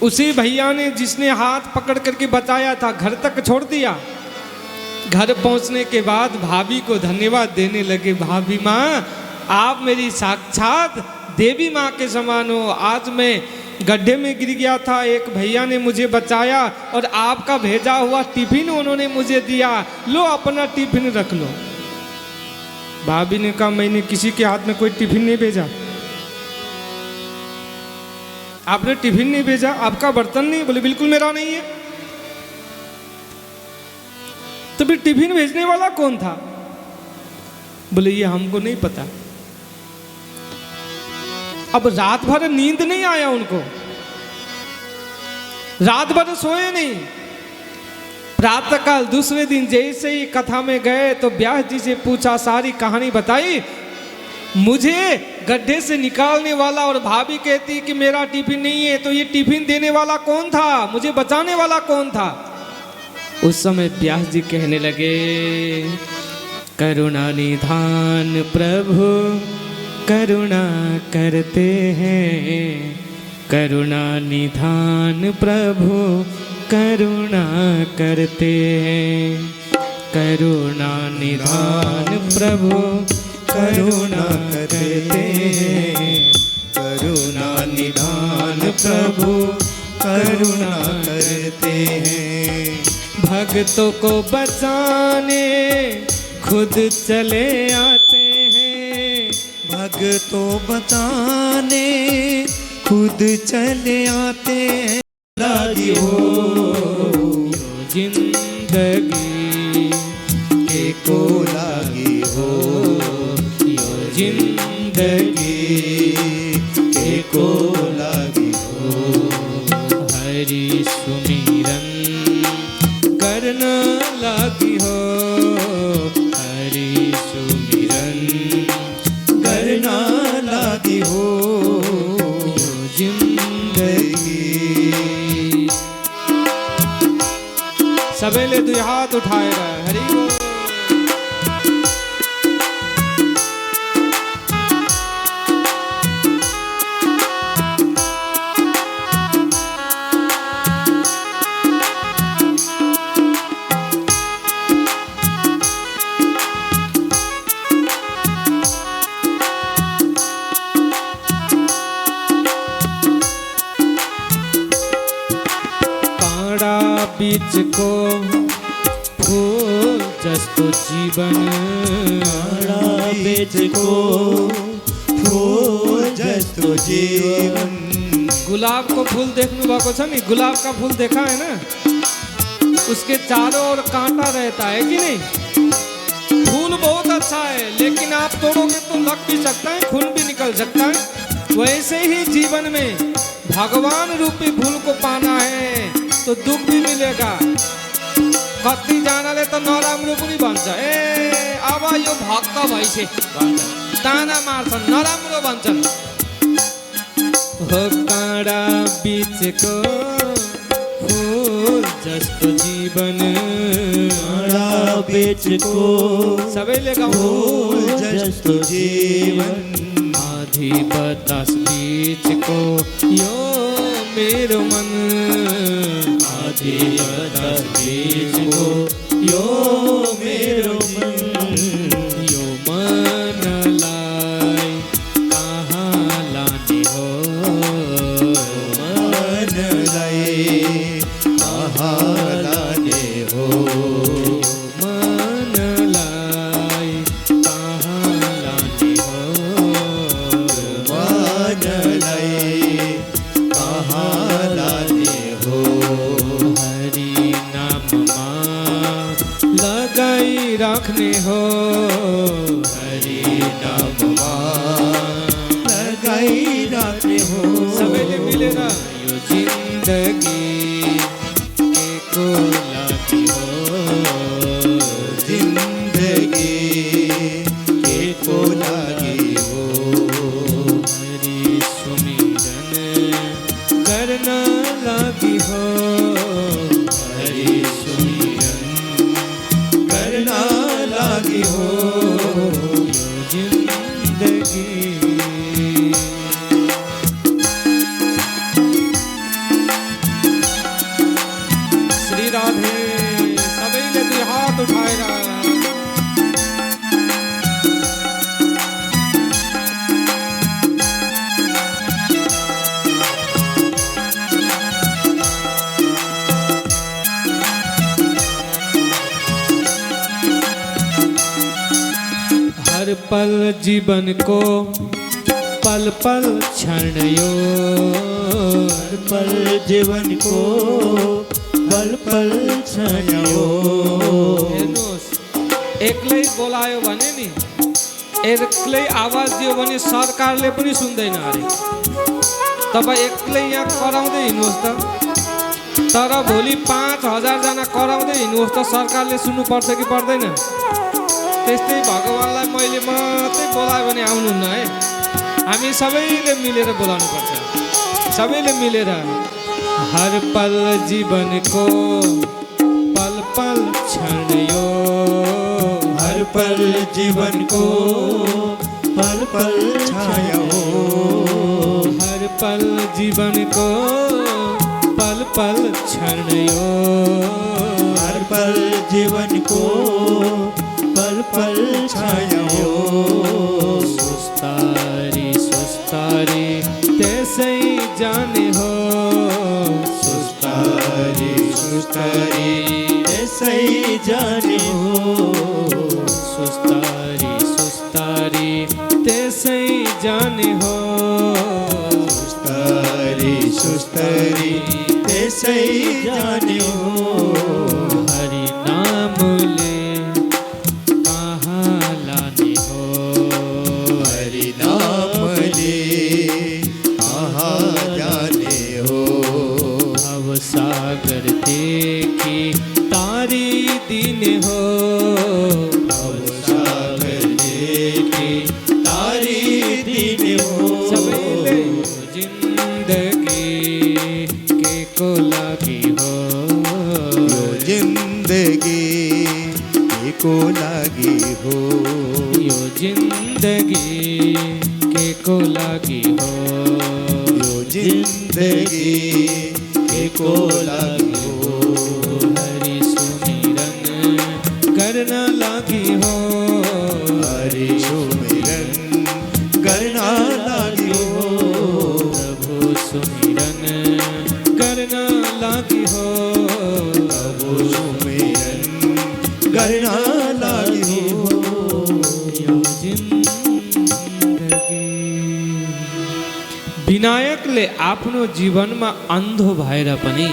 उसी भैया ने जिसने हाथ पकड़ करके बचाया था घर तक छोड़ दिया। घर पहुंचने के बाद भाभी को धन्यवाद देने लगे, भाभी माँ आप मेरी साक्षात देवी माँ के समान हो। आज मैं गड्ढे में गिर गया था, एक भैया ने मुझे बचाया और आपका भेजा हुआ टिफिन उन्होंने मुझे दिया, लो अपना टिफिन रख लो। भाभी ने कहा मैंने किसी के हाथ में कोई टिफिन नहीं भेजा, आपने टिफिन नहीं भेजा, आपका बर्तन नहीं? बोले बिल्कुल मेरा नहीं है। तो फिर टिफिन भेजने वाला कौन था? बोले ये हमको नहीं पता। अब रात भर नींद नहीं आया उनको, रात भर सोए नहीं। प्रातःकाल दूसरे दिन जैसे ही कथा में गए तो व्यास जी से पूछा, सारी कहानी बताई। मुझे गड्ढे से निकालने वाला और भाभी कहती कि मेरा टिफिन नहीं है, तो ये टिफिन देने वाला कौन था, मुझे बचाने वाला कौन था? उस समय व्यास जी कहने लगे, करुणा निधान प्रभु करुणा करते हैं, करुणा निधान प्रभु करुणा करते हैं, करुणा निधान प्रभु करुणा करते हैं, करुणा निधान प्रभु करुणा करते हैं। भक्तों को बचाने खुद चले आते हैं, भक्तों बचाने खुद चले आते हैं। लागी हो जिंदगी के को लागी हो, जिंदगी के को लागी हो। हरि सुमिरन करना लागी हो, हरि सुमिरन करना लागी हो जिंदगी। सबेले दुई हाथ उठाए रहे, हरि बोल। बीच को फूल जस्तो जीवन, बीच को फूल जस्तो जीवन। गुलाब को फूल देखने वाको छ नि, गुलाब का फूल देखा है ना, उसके चारों ओर कांटा रहता है कि नहीं? फूल बहुत अच्छा है, लेकिन आप तोड़ोगे तो लग भी सकता है, खून भी निकल सकता है। वैसे ही जीवन में भगवान रूपी फूल को पाना है तो दुख भी मिलेगा। कतिजनाले त नराम्रो पनि भन्छ, ए अब यो भक्त भइसे भन्छ, ताना मार्छन्, नराम्रो भन्छन्। हो काँडा बिचको फुल जस्तो जीवन, काँडा बिचको सबैले गाउँ फुल जस्तो जीवन, आधी बतास बीचको यो मेरो मन, आधी बतास बीचको यो मेरो मन, यो मनलाई कहाँ लाने हो, मनलाई कहाँ लाने हो, मनलाई कहाँ लाने हो, मनलाई कहाँ लाने हो। हरि नाममा लगाई राख्ने हो, हरि नाममा लगाई राख्ने हो। सबैले मिलेर यो जिन्दगी केको लागि हो, जिन्दगी केको लागि हो, हरि सुमिरन गर्न लागि हो, हरि सुमिरन गर्न लागि हो। यो जिन्दगी। श्री राधे, सबैले दुई हात उठाएर हर पल जीवन को पल पल क्षण यो, हर पल जीवन को पल पल छायो। हेर्नुहोस्, एक्लै बोलायो भने नि, एक्लै आवाज दियो भने सरकारले पनि सुन्दैन अरे। तपाईँ एक्लै यहाँ कराउँदै हिँड्नुहोस् त, तर भोलि 5000 जना कराउँदै हिँड्नुहोस् त, सरकारले सुन्नुपर्छ कि पर्दैन? त्यस्तै भगवान्लाई मैले मात्रै बोलायो भने आउनुहुन्न है। हामी सबैले मिलेर बोलाउनुपर्छ, सबैले मिलेर। हर पल जीवनको पल पल क्षण यो, हर पल जीवन को पल पल छायो। हर पल जीवनको पल पल क्षण यो, हर पल जीवन को पल पल छायो। सुस्तारी सुस्तारी त्यसै जाने हो, सुस्तारी सुस्तारी त्यसै जाने हो, सुस्तारी सुस्तारी त्यसै जाने हो, सुस्तारी सुस्तारी त्यसै जाने हो। हरि नामले कहाँ लाने हो, हरि नामले कहाँ जाने हो, भव सागर देखी तारी दिने हो, भव सागर देखी तारी दिने हो। सबैले जिन्दगी के को लागि हो, यो जिन्दगी के को लागि हो, यो जिन्दगी के को लागि हो, यो जिन्दगी के को लागि हो। हरि सुमिरन गर्न लागि हो, हरि सुमिरन गर्न लागि हो, प्रभु सुमिरन गर्न लागि हो, प्रभु सुमिरन गर्न लागि हो। यो जिन्दगी। विनायकले आफ्नो जीवनमा अन्धो भएर पनि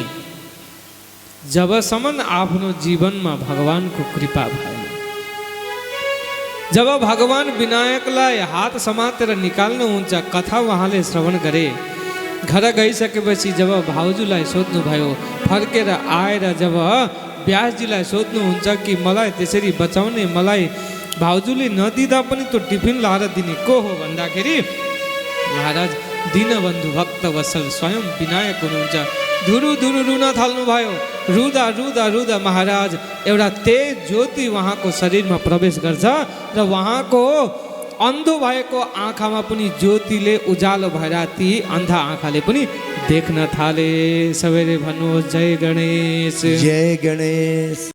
जबसम्म आफ्नो जीवनमा भगवानको कृपा भएन, जब भगवान विनायकलाई हात समातेर निकाल्नुहुन्छ, कथा उहाँले श्रवण गरे, घर गई सकेपछि जब भाउजूलाई सोध्नुभयो, फर्केर आएर जब व्यासजीलाई सोध्नुहुन्छ कि मलाई त्यसरी बचाउने, मलाई भाउजूले नदिँदा पनि त्यो टिफिन लाएर दिने को हो भन्दाखेरि महाराज दीनबन्धु भक्त वत्सल स्वयं विनायक हुनुहुन्छ। धुरु धुरु रुन थाल्नुभयो। रुँदा रुँदा रुँदा महाराज एउटा तेज ज्योति उहाँको शरीरमा प्रवेश गर्छ र उहाँको अन्धो भएको आँखामा पनि ज्योतिले उज्यालो भएर ती अन्धा आँखाले पनि देख्न थाले। सबैले भन्नुहोस् जय गणेश। जय गणेश।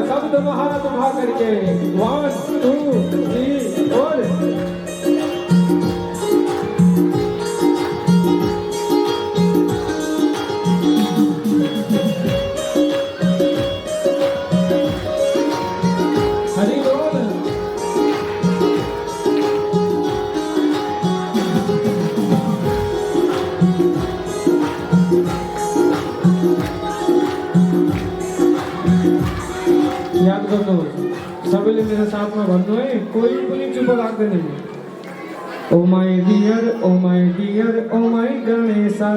शब्द हाथ उठा करके 1 2 3 और हरि बोल। याद गर्नु सबैले मेरो साथमा भन्नु है, कोही पनि चुप लाग्दैन। Oh my dear, oh my dear, oh my Ganesha,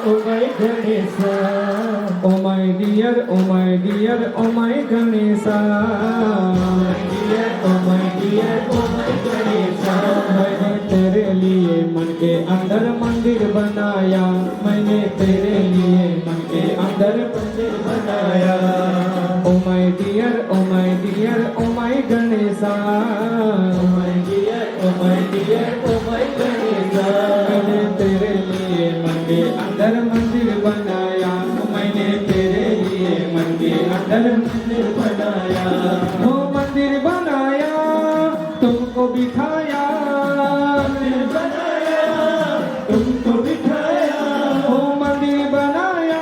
oh my Ganesha, oh my dear, oh my dear, oh my Ganesha, oh my dear, oh my Ganesha. मैंने तेरे लिए मन के अंदर मंदिर बनाया, मैंने तेरे लिए मन के अंदर मंदिर बनाया। Oh my dear, oh my dear, oh my Ganesha, oh my dear, oh my dear, oh my Ganesha. मैंने तेरे लिए मन के अंदर मंदिर बनाया, मैंने तेरे लिए मन के अंदर मंदिर बनाया। वो मंदिर बनाया, तुमको बिठाया, मंदिर बनाया, तुमको बिठाया, वो मंदिर बनाया।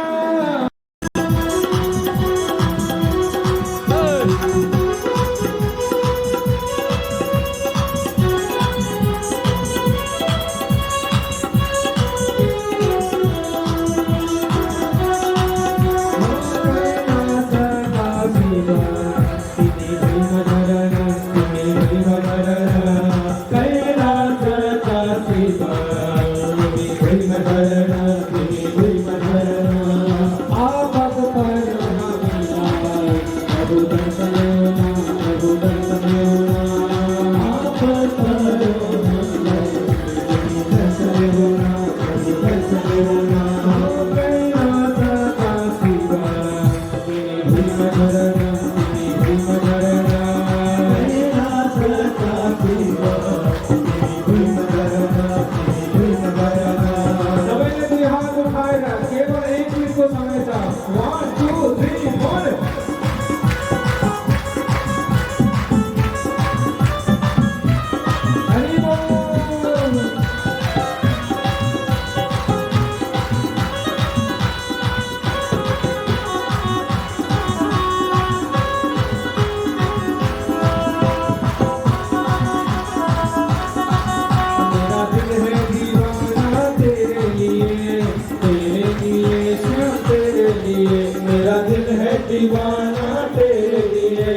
दीवाना तेरे लिए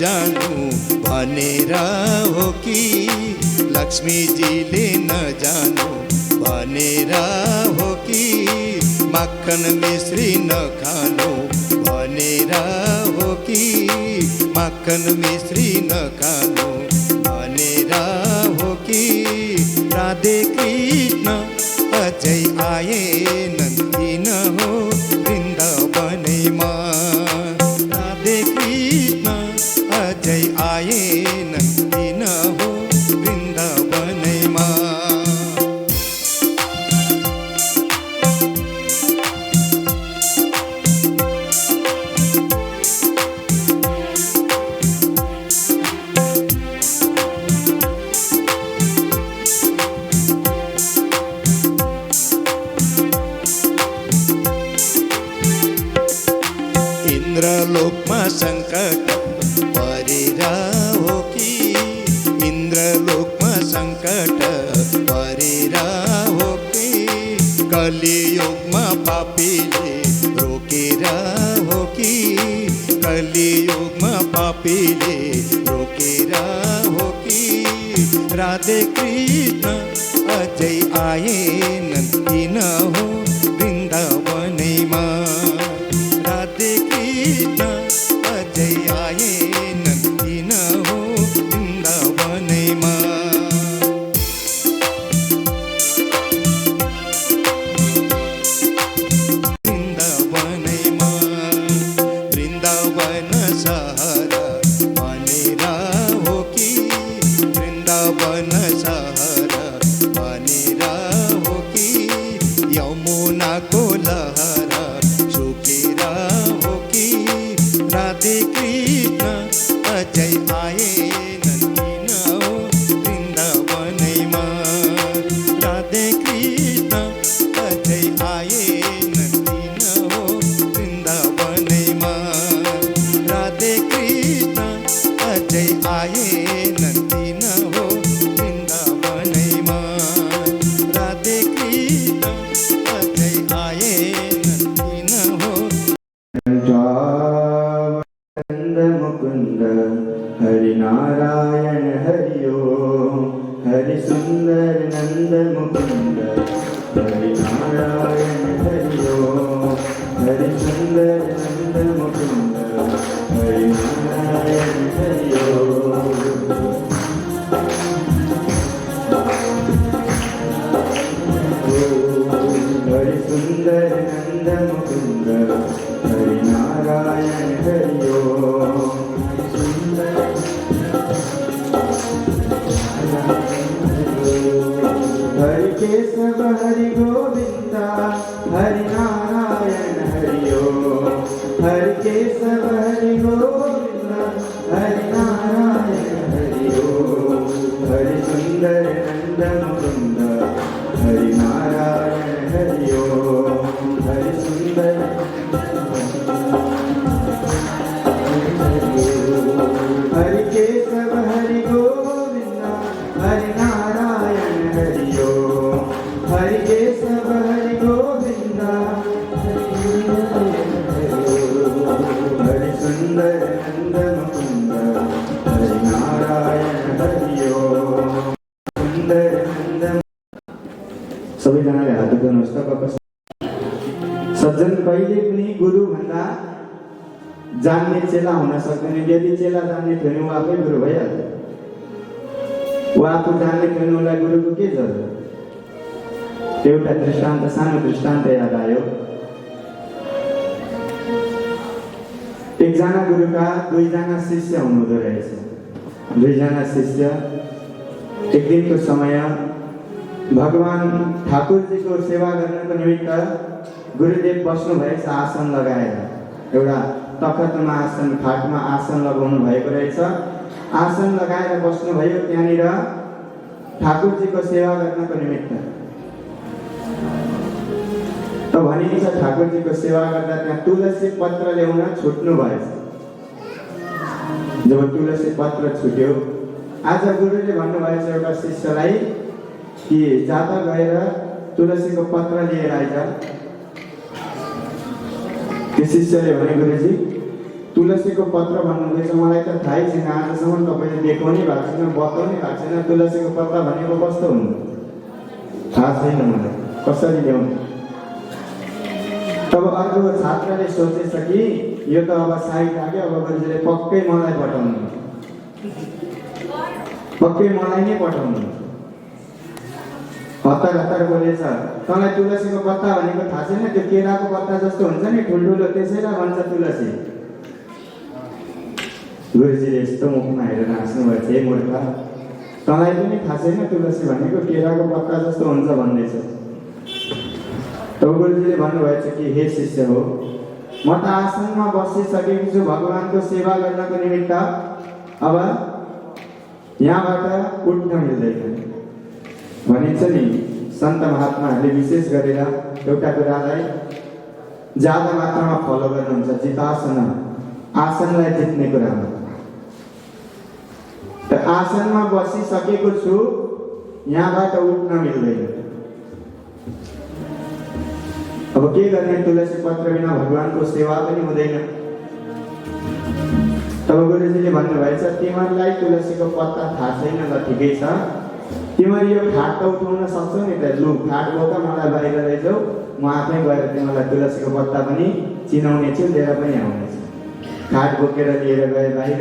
नजानु भनेर हो कि लक्ष्मीजीले नजानु भनेर हो कि मक्खन मिश्री नखानु भनेर हो कि मक्खन मिश्री नखानु भनेर हो कि राधे कृष्ण अझै आएनन् किन हो वृन्दावनमा राधे कृष्ण अझै आएनन् किन हो वृन्दावनमा इन्द्रलोकमा सङ्कट परेर हो कि इन्द्रलोकमा सङ्कट परेर हो कि कलियुगमा पापीले रोकेर हो कि कलियुगमा पापीले रोकेर हो कि राधे कृष्ण अझै आएनन् किन हो वृन्दावनमा राधे कृष्ण अझै आएनन् किन हो वृन्दावनमा वृन्दावनमा वृन्दावन सहर भनेर हो कि वृन्दावन सहर भनेर हो कि यमुनाको लहर सुकेर हो कि राधे कृष्ण अझै आएनन् किन हो वृन्दावनमा राधे कृष्ण अझै आएनन् किन हो वृन्दावनमा राधे कृष्ण अझै आएनन् किन हो वृन्दावनमा राधे कृष्ण अझै आएनन् किन हो नंद मुकुंद हरि नारायण हरि ओम हरि सुंदर नंद मुकुंद हरि नारायण हरि ओम हरि सुंदर नंद मुकुंद हरि नारायण हरि ओम हरि सुंदर नंद मुकुंद हरि नारायण हरि ओम हरि केशव हरि गोविंद हरि नारायण हरि ओम हरि केशव हरि गोविंद हरि नारायण हरि ओम हरि सुंदर नंद मुकुंद हरि नारायण हरि ओम हरि सुंदर हरि केशव हरि गोविंद हरि नारायण हरि ओम हरि केशव हरि गोविंद हरि सुंदर नंद मुकुंद हरि नारायण हरि ओम सुंदर नंद सबैजनाले हात उठाउनुहोस् त सज्जन कहिले पनि गुरु भन्दा जान्ने चेला हुन सक्दैन यदि चेला जान्ने थियो भने ऊ आफै गुरु भइहाल्छ ऊ आफू जान्ने थियो भने उसलाई गुरुको के जरुरत एउटा दृष्टान्त सानो दृष्टान्त याद आयो एकजना गुरुका दुईजना शिष्य हुनुहुँदो रहेछ दुईजना शिष्य एक दिनको समय भगवान ठाकुरजीको सेवा गर्नको निमित्त गुरुदेव बस्नु भएछ आसन लगाएर एउटा तखतमा आसन खाटमा आसन लगाउनु भएको रहेछ आसन लगाएर बस्नुभयो त्यहाँनिर ठाकुरजीको सेवा गर्नको निमित्त त भनिन्छ ठाकुरजीको सेवा गर्दा त्यहाँ तुलसी पत्र ल्याउन छुट्नु भएछ जब तुलसी पत्र छुट्यो आज गुरुले भन्नुभएछ एउटा शिष्यलाई कि जाता गएर तुलसीको पत्र लिएर आइज त्यो शिष्यले भने गुरुजी तुलसीको पत्र भन्नुहुँदैछ, मलाई त थाहै छैन, आजसम्म तपाईँले देखाउनै भएको छैन, बताउनै भएको छैन। तुलसीको पत्र भनेको कस्तो हुनु थाहा छैन मलाई, कसरी ल्याउनु। तब अर्को छात्रले सोचेछ कि यो त अब साइड लाग्यो, अब गुरुजीले पक्कै मलाई पठाउनु, पक्कै मलाई नै पठाउनु। हतार हतार बोलेछ, तँलाई तुलसीको पत्ता भनेको थाहा छैन? त्यो केराको पत्ता जस्तो हुन्छ नि ठुल्ठुलो, त्यसैलाई भन्छ तुलसी। गुरुजीले यस्तो मुखमा हेरेर हाँस्नु भएछ, हे मूर्ख, तँलाई पनि थाहा छैन तुलसी भनेको केराको पत्ता जस्तो हुन्छ भन्दैछ। तब गुरुजीले भन्नुभएछ कि हे शिष्य हो, म त आसनमा बसिसकेको छु भगवानको सेवा गर्नको निमित्त, अब यहाँबाट उठ्न मिल्दैन। भनिन्छ नि सन्त महात्माहरूले विशेष गरेर एउटा कुरालाई ज्यादा मात्रामा फलो गर्नुहुन्छ, जितासन, आसनलाई जित्ने कुरामा। त आसनमा बसिसकेको छु, यहाँबाट उठ्न मिल्दैन। अब के गर्ने, तुलसी पत्र बिना भगवानको सेवा पनि हुँदैन। तब गुरुजीले भन्नुभएछ, तिमीहरूलाई तुलसीको पत्ता थाहा छैन ल, ठिकै छ, तिमीहरू यो खाट त उठाउन सक्छौ नि त, लु खाट बोक, मलाई बाहिर लैजाऊ, म आफै गएर तिमीलाई तुलसीको पत्ता पनि चिनाउने छु, लिएर पनि आउनेछु। खाट बोकेर लिएर गए बाहिर,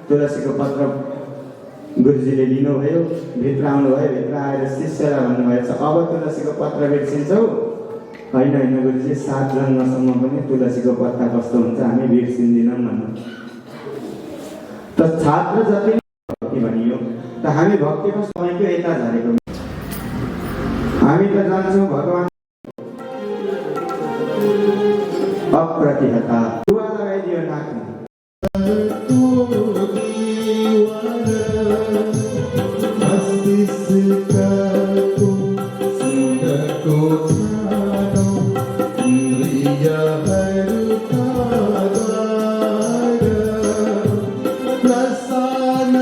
तुलसीको पत्र गुरुजीले लिनुभयो, भित्र आउनुभयो। भित्र आएर शिष्यलाई भन्नुभएछ, अब तुलसीको पत्र बिर्सिन्छौ? होइन होइन गुरुजी, 7 जन्मसम्म पनि तुलसीको पत्ता कस्तो हुन्छ हामी बिर्सिँदैनौँ भन्नु। त छात्र जति भक्ति भनियो, त हामी भक्तिको समयको यता झरेको, हामी त जान्छौँ भगवान अप्रतिहता। दुआ लगाइदियो नाकमा। प्रसन्न